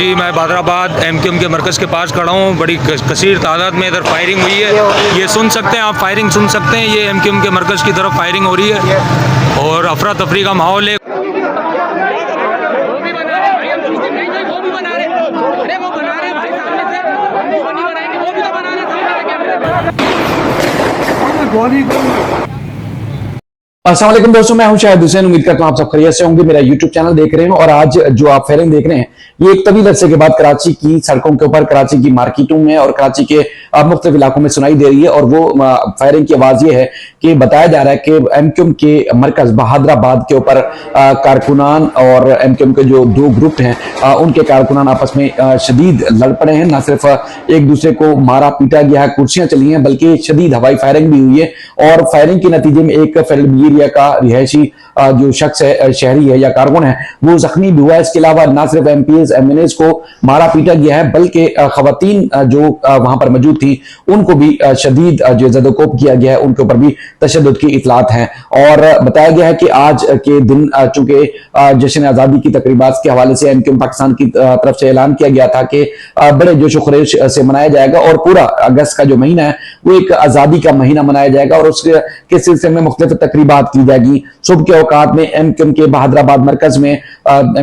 जी, मैं बादराबाद एमक्यूएम के मरकज़ के पास खड़ा हूँ। बड़ी कसीर तादाद में इधर फायरिंग हुई है। ये सुन सकते हैं आप, फायरिंग सुन सकते हैं। ये एमक्यूएम के मरकज़ की तरफ फायरिंग हो रही है और अफरा तफरी का माहौल है। अस्सलाम वालेकुम दोस्तों, मैं हूं शाहिद हुसैन। उम्मीद करता हूं आप सब खैरियत से होंगे। मेरा यूट्यूब चैनल देख रहे हैं और आज जो आप फायरिंग देख रहे हैं ये एक तवील अरसे के बाद कराची की सड़कों के ऊपर, कराची की मार्केटों में और कराची के मुख्तलिफ इलाकों में सुनाई दे रही है। और वो फायरिंग की आवाज ये है कि बताया जा रहा है कि एमक्यूएम के मरकज बहादराबाद के ऊपर कारकुनान और एमक्यूएम के जो दो ग्रुप हैं उनके कारकुनान आपस में शदीद लड़ पड़े हैं। न सिर्फ एक दूसरे को मारा पीटा गया है, कुर्सियां चली हैं, बल्कि शदीद हवाई फायरिंग भी हुई है। और फायरिंग के नतीजे में एक एरिया का रिहायशी जो शख्स है, शहरी है या कारकुन है, वो जख्मी भी हुआ है। इसके अलावा न सिर्फ एमपीएस एमएनएस को मारा पीटा गया है, बल्कि खवातीन जो वहां पर मौजूद थी उनको भी शदीद जो जदोकोप किया गया है, उनके ऊपर भी तशद्दुद की इतलात हैं। और बताया गया है कि आज के दिन चूंकि जश्न आजादी की तकरीबात के हवाले से एमक्यूएम पाकिस्तान की तरफ से ऐलान किया गया था कि बड़े जोश खरोश से मनाया जाएगा और पूरा अगस्त का जो महीना है वो एक आजादी का महीना मनाया जाएगा और उसके सिलसिले में मुख्तलिफ तकरीबात की जाएगी। सुबह के औकात में एमक्यूएम के बहादराबाद मरकज में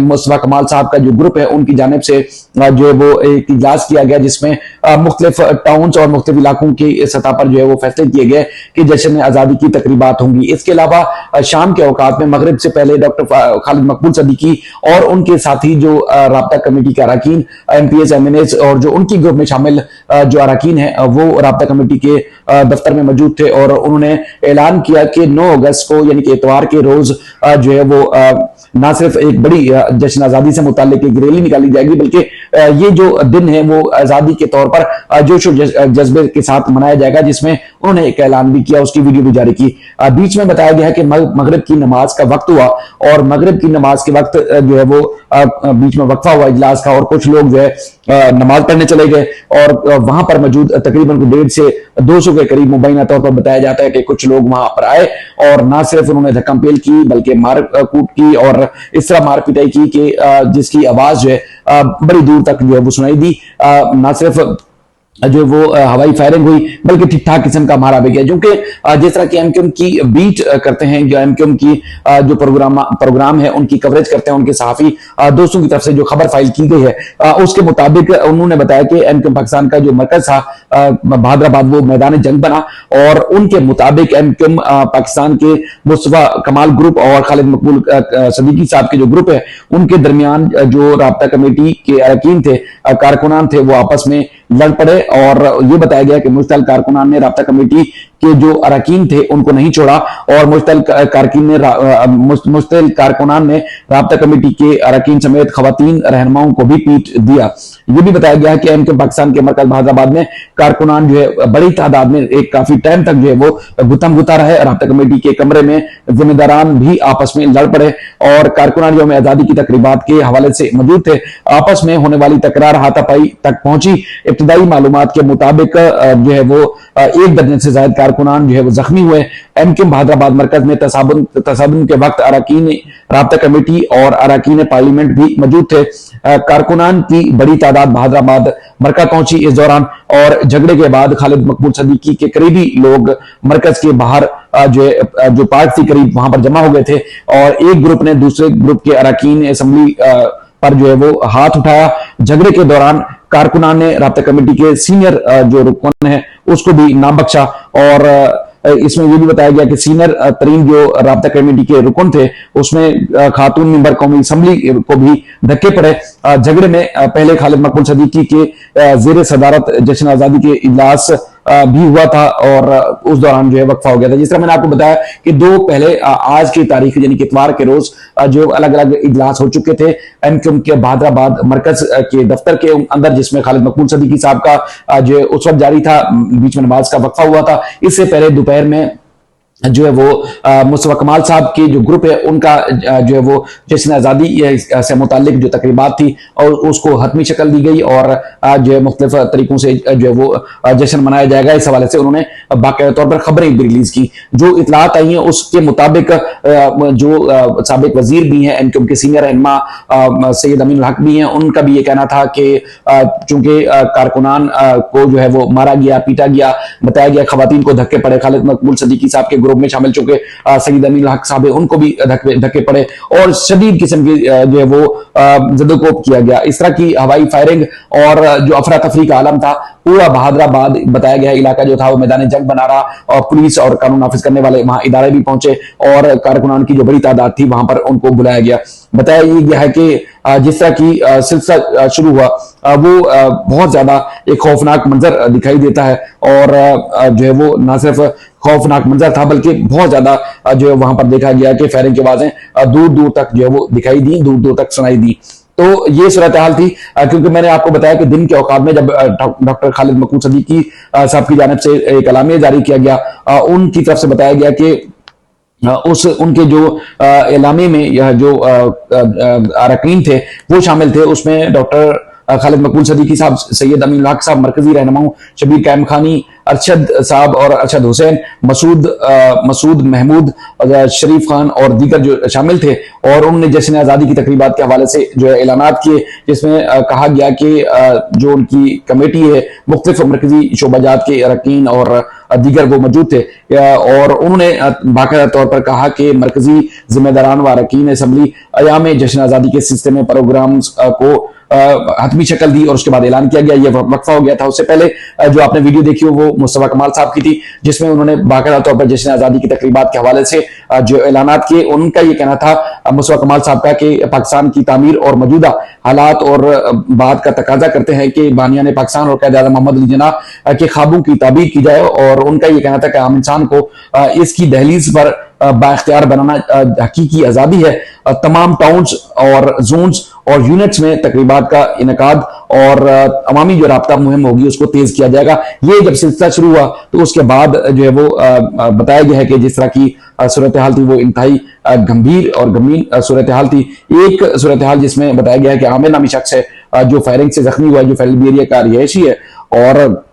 मुस्तफा कमाल साहब का जो ग्रुप है उनकी जानिब से जो है वो एक इजलास किया गया, जिसमें मुख्तलिफ टाउन्स और मुख्तलिफ इलाकों की सतह पर जो है वो फैसले किए गए कि जश्न आजादी की तकरीबात होंगी। इसके अलावा शाम के औकात में मगरिब से पहले डॉक्टर खालिद मकबूल सदीकी और उनके साथी जो राब्ता कमेटी के अरकान एमपीएस एमएनएस और जो उनकी ग्रुप में शामिल जो अरकान है वो राब्ता कमेटी के दफ्तर में मौजूद थे और उन्होंने ऐलान किया कि 9 अगस्त को यानी कि इतवार के रोज जो है वो ना सिर्फ एक बड़ी जश्न आजादी से मुताल्लिक एक रैली निकाली जाएगी, बल्कि ये जो दिन है वो आजादी के तौर पर जोश और जज्बे के साथ मनाया जाएगा, जिसमें उन्होंने एक ऐलान भी किया, उसकी वीडियो भी जारी की। बीच में बताया गया है कि मगरिब की नमाज का वक्त हुआ और मगरिब की नमाज के वक्त जो है वो बीच में वक्फा हुआ इजलास का और कुछ लोग जो है नमाज पढ़ने चले गए और वहां पर मौजूद तकरीबन 150 से 200 के करीब मुबैना तौर पर बताया जाता है कि कुछ लोग वहां पर आए और ना सिर्फ उन्होंने धक्कम-पेल की बल्कि मार कूट की और इस तरह मार पिटाई की कि जिसकी आवाज जो है बड़ी दूर तक जो है वो सुनाई दी। ना सिर्फ जो वो हवाई फायरिंग हुई बल्कि ठीक ठाक किस्म का मारा भी गया, क्योंकि जिस तरह की एमक्यूएम की बीट करते हैं, जो एमक्यूएम की जो प्रोग्राम है उनकी कवरेज करते हैं उनके सहाफी दोस्तों की तरफ से जो खबर फाइल की गई है उसके मुताबिक उन्होंने बताया कि एमक्यूएम पाकिस्तान का जो मरकज था बहादराबाद वो मैदान जंग बना और उनके मुताबिक एमक्यूएम पाकिस्तान के मुस्तफा कमाल ग्रुप और खालिद मकबूल सदीकी साहब के जो ग्रुप है उनके दरमियान जो राब्ता कमेटी के अरकान थे, कारकुनान थे, वो आपस में लड़ पड़े। और ये बताया गया कि मुश्तल कारकुनान ने राब्ता कमेटी के जो अरकान थे उनको नहीं छोड़ा और मुश्तल कारकुनान ने राब्ता कमेटी के अरकान समेत खवातीन रहनुमाओं को भी पीट दिया। ये भी बताया गया है कि एमक्यूएम पाकिस्तान के मरकज बहादराबाद में कारकुनान जो है बड़ी तादाद में एक काफी टाइम तक जो है वो गुत्थम गुत्था रहे। राब्ता कमेटी के कमरे में जिम्मेदारान भी आपस में लड़ पड़े और कारकुनान जो आजादी की तकरीबात के हवाले से मौजूद थे आपस में होने वाली तकरार हाथापाई तक पहुंची। इब्तदाई मालूमात के मुताबिक जो है वो 1 दर्जन से ज्यादा कारकुनान जो है वो जख्मी हुए। एमक्यूएम बहादराबाद मरकज में तसादुम के वक्त अरकान राब्ता कमेटी और अरकान पार्लियामेंट भी मौजूद थे। कारकुनान की बड़ी तादाद बहादराबाद मरकज पहुंची इस दौरान और झगड़े के बाद खालिद मकबूल सदीकी के करीबी लोग मरकज के बाहर जो पार्क थी करीब वहां पर जमा हो गए थे और एक ग्रुप ने दूसरे ग्रुप के अरकान असेंबली पर जो है वो हाथ उठाया। झगड़े के दौरान कारकुनान ने राब्ता कमेटी के सीनियर जो रुकन है उसको भी ना बख्शा और इसमें यह भी बताया गया कि सीनियर तरीन जो राब्ता कमेटी के रुकन थे उसमें खातून मेंबर कौमी असेंबली को भी धक्के पड़े। झगड़े में पहले खालिद मकबूल सदीकी के जेर सदारत जश्न आजादी के इजलास भी हुआ था और उस दौरान जो है वक्फा हो गया था। जिस तरह मैंने आपको बताया कि पहले आज की तारीख यानी कि इतवार के रोज जो अलग अलग इजलास हो चुके थे एमक्यूएम के बहादराबाद मरकज के दफ्तर के अंदर, जिसमें खालिद मकबूल सदीकी साहब का जो उस वक्त जारी था, बीच में नमाज का वक्फा हुआ था। इससे पहले दोपहर में जो है वो मुस्तफा कमाल साहब के जो ग्रुप है उनका जो है वो जश्न आज़ादी से मुतालिक जो तकरीबात थी और उसको हतमी शक्ल दी गई और जो है मुख्तलिफ तरीकों से जो है वो जश्न मनाया जाएगा। इस हवाले से उन्होंने बाकायदा तौर पर खबरें भी रिलीज की। जो इतलात आई हैं उसके मुताबिक जो साबिक वजीर भी हैं एमक्यूएम के सीनियर रहनुमा सैयद अमीन हक भी हैं, उनका भी ये कहना था कि चूंकि कारकुनान को जो है वो मारा गया, पीटा गया, बताया गया, खवातीन को धक्के पड़े, खालिद मकबूल सदीकी साहब के ग्रुप में शामिल चुके सईद अमीन हक साहब है उनको भी धक्के पड़े और शदीद किस्म की जो है वो जदोकोब किया गया। इस तरह की हवाई फायरिंग और जो अफरा तफरी का आलम था, पूरा बहादुराबाद बताया गया इलाका जो था वो मैदान जंग बना रहा और पुलिस और कानून नाफिज करने वाले वहां इदारे भी पहुंचे और कारकुनान की जो बड़ी तादाद थी वहां पर उनको बुलाया गया। बताया ये गया है कि जिस तरह की सिलसिला शुरू हुआ वो बहुत ज्यादा एक खौफनाक मंजर दिखाई देता है और जो है वो न सिर्फ खौफनाक मंजर था बल्कि बहुत ज्यादा जो है वहां पर देखा गया कि फायरिंग की आवाजें दूर दूर तक जो है वो दिखाई दी, दूर दूर तक सुनाई दी। तो ये सूरत हाल थी क्योंकि मैंने आपको बताया कि दिन के औकात में जब डॉक्टर खालिद मकबूल सदीकी साहब की जानिब से एक अलामिया जारी किया गया, उनकी तरफ से बताया गया कि उनके जो एलामे में यह जो अरकान थे वो शामिल थे। उसमें डॉक्टर खालिद मकबूल सदीकी साहब, सैयद अमीन हक साहब, मरकजी रहनुमा शबीर कायम खानी, अरशद साहब और अरशद हुसैन, मसूद महमूद, शरीफ खान और दीगर जो शामिल थे और उन्होंने जश्न आज़ादी की तकरीबात के हवाले से जो है ऐलानात किए, जिसमें कहा गया कि जो उनकी कमेटी है मुख्तलिफ मरकजी शोबाजात के अरकान और दीगर वो मौजूद थे और उन्होंने बाकायदा तौर पर कहा कि मरकजी जिम्मेदारान व अरकान असम्बली अयाम जश्न आज़ादी के सिलसिले में प्रोग्राम को हतमी शक्ल दी और उसके बाद ऐलान किया गया। ये वक्फा हो गया था। उससे पहले जो आपने वीडियो देखी हो वो मुस्तफा कमाल साहब की थी, जिसमें उन्होंने बाकायदा तौर पर जश्न आज़ादी की तकरीबात के हवाले से जो ऐलानात किए। उनका ये कहना था मुस्तफा कमाल साहब का कि पाकिस्तान की तामीर और मौजूदा हालात और बात का तकाजा करते हैं कि बानियान पाकिस्तान और क़ायद-ए-आज़म मोहम्मद अली जिन्नाह के ख्वाबों की ताबीर की जाए और उनका ये कहना था कि आम इंसान को इसकी दहलीज पर बाख्तियार बनाना हकीकी आज़ादी है। तमाम टाउन्स और जोन्स और यूनिट्स में तकरीबात का इनकाद और अवामी जो राब्ता मुहिम होगी उसको तेज किया जाएगा। ये जब सिलसिला शुरू हुआ तो उसके बाद जो है वो बताया गया है कि जिस तरह की सूरत हाल थी वो इंतहाई गंभीर और गमीन सूरत हाल थी। एक सूरत हाल जिसमें बताया गया है कि आमिर नामी शख्स है जो फायरिंग से जख्मी हुआ, जो फैलबेरिया का रिहायशी है और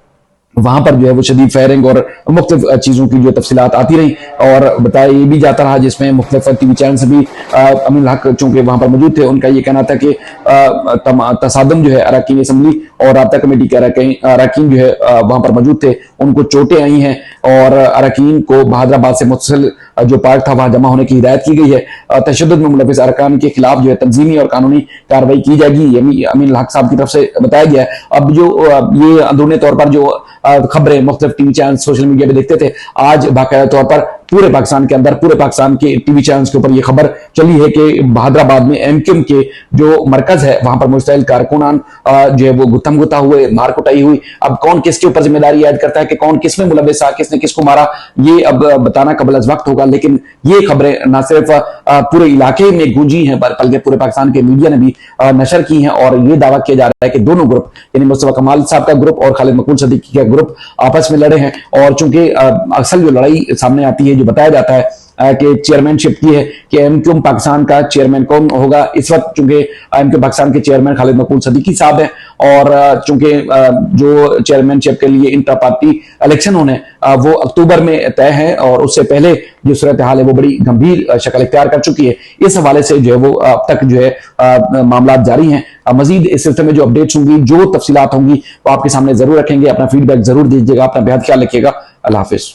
वहां पर जो है वो शदीद फायरिंग और मुख्तलिफ चीजों की जो तफसीलात आती रही और बताया ये भी जाता रहा, जिसमें मुख्तलिफ टीवी चैनल से भी अमीन हक चूंकि वहां पर मौजूद थे, उनका ये कहना था कि तसादम जो है अरकान असम्बली और राब्ता कमेटी के अरकान जो है वहां पर मौजूद थे, उनको चोटें आई हैं और अरकान को बहादुराबाद से मुतसिल जो पार्क था वहां जमा होने की हिदायत की गई है। तशद्दुद में मुलविस अरकान के खिलाफ जो है तंजीमी और कानूनी कार्रवाई की जाएगी, अमीन हक साहब की तरफ से बताया गया है। अब जो ये अंदरूनी तौर पर जो खबरें मुख्तलिफ टीवी चैनल सोशल मीडिया पे देखते थे, आज बाकायदा तौर पर पूरे पाकिस्तान के अंदर पूरे पाकिस्तान के टीवी चैनल्स के ऊपर यह खबर चली है कि बहादुराबाद में एमक्यूएम के जो मरकज है वहां पर मुश्तइल कारकुनान जो है वो गुत्थम गुत्ता हुए, मार कुटाई हुई। अब कौन किसके ऊपर जिम्मेदारी ऐड करता है कि कौन किसमें मुलविस था, किसने किसको मारा, ये अब बताना कबल अज़ वक्त होगा। लेकिन ये खबरें न सिर्फ पूरे इलाके में गूंजी हैं बल्कि पूरे पाकिस्तान के मीडिया ने भी नशर की हैं और ये दावा किया जा रहा है कि दोनों ग्रुप यानी मुस्तफा कमाल साहब का ग्रुप और खालिद मकबूल सदीकी का ग्रुप आपस में लड़े हैं। और चूंकि असल जो लड़ाई सामने आती है, जो बताया जाता है कि चेयरमैनशिप की है कि एमक्यूएम पाकिस्तान का चेयरमैन कौन होगा। इस वक्त चूंकि एमक्यूएम पाकिस्तान के चेयरमैन खालिद मकबूल सदीकी साहब हैं और चूंकि जो चेयरमैनशिप के लिए इंटर पार्टी इलेक्शन होने वो अक्टूबर में तय है और उससे पहले जो सूरत हाल है वो बड़ी गंभीर शक्ल इख्तियार कर चुकी है। इस हवाले से जो है वो अब तक जो है मामला जारी हैं। मजीद इस सिलसिले में जो अपडेट्स होंगी, जो तफसीलात होंगी वो आपके सामने जरूर रखेंगे। अपना फीडबैक जरूर दीजिएगा, अपना बेहद ख्याल रखिएगा। अल्लाह हाफिज।